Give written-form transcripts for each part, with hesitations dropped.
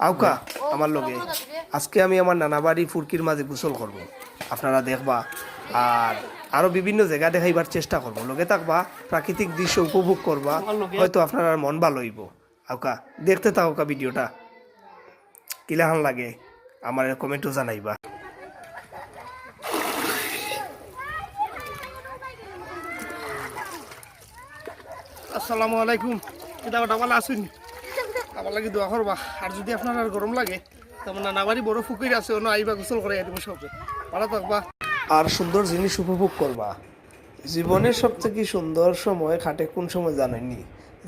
আউকা আমার লগে আজকে আমি আমার নানা বাড়ি ফুরকির মাঝে গোসল করব আপনারা দেখবা আর আরো বিভিন্ন জায়গা দেখাইবার চেষ্টা করব লগে থাকবা প্রাকৃতিক দৃশ্য উপভোগ করবা হয়তো আপনার মন ভালো হইব আউকা দেখতে থাকা ভিডিওটা কিলাহান লাগে আমার কমেন্টও জানাইবা। আসসালামু আলাইকুম কিতাবটা ভালো আসুন আমার লাগে দোয়া করবা আর যদি আপনার আর গরম লাগে তেমন নানা বাড়ি বড় পুকুর আছে অন্য আইবা গোসল করে আইব সবে ভালো থাকবা আর সুন্দর জিনিস উপভোগ করবা। জীবনের সবথেকে সুন্দর সময় খাটে কোন সময় জানেননি?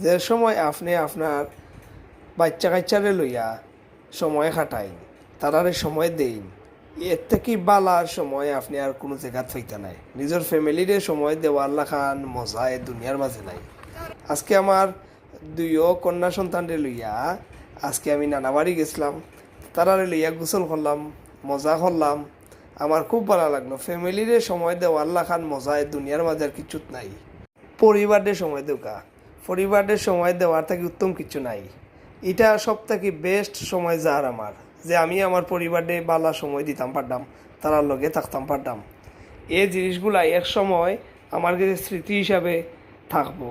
যে সময় আপনি আপনার বাচ্চা কাচ্চারে লইয়া সময় খাটাইন তারারে সময় দেইন এর থেকে বালার সময় আপনি আর কোনো জায়গা থইতে নাই নিজের ফ্যামিলিরে সময় দেওয়ার লাখান মজা এ দুনিয়ার মাঝে নাই। আজকে আমার দুইও কন্যা সন্তানরে লইয়া আজকে আমি নানা বাড়ি গেছিলাম তারারে লইয়া গোসল করলাম মজা করলাম আমার খুব ভালো লাগলো। ফ্যামিলিরে সময় দেওয়ার লাখান মজা এ দুনিয়ার মাঝে আর কিচ্ছুত নাই। পরিবারের সময় দেওয়া পরিবারের সময় দেওয়ার থেকে উত্তম কিছু নাই। এটা সব থেকে বেস্ট সময় যার আমার যে আমি আমার পরিবারে বালা সময় দিতাম পারতাম তারার লগে থাকতাম পারতাম এই জিনিসগুলা এক সময় আমার কাছে স্মৃতি হিসাবে থাকবো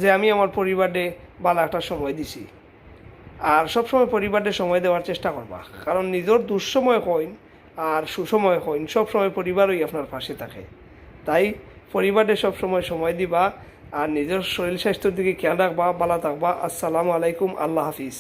যে আমি আমার পরিবারে বালা একটা সময় দিছি। আর সবসময় পরিবারে সময় দেওয়ার চেষ্টা করবা কারণ নিজের দুঃসময় হইন আর সুসময় হইন সবসময় পরিবারই আপনার পাশে থাকে। তাই পরিবারে সবসময় সময় দিবা আর নিজের শরীর স্বাস্থ্যের দিকে খেয়াল রাখবা ভালো থাকবা। আসসালামু আলাইকুম আল্লাহ হাফিজ।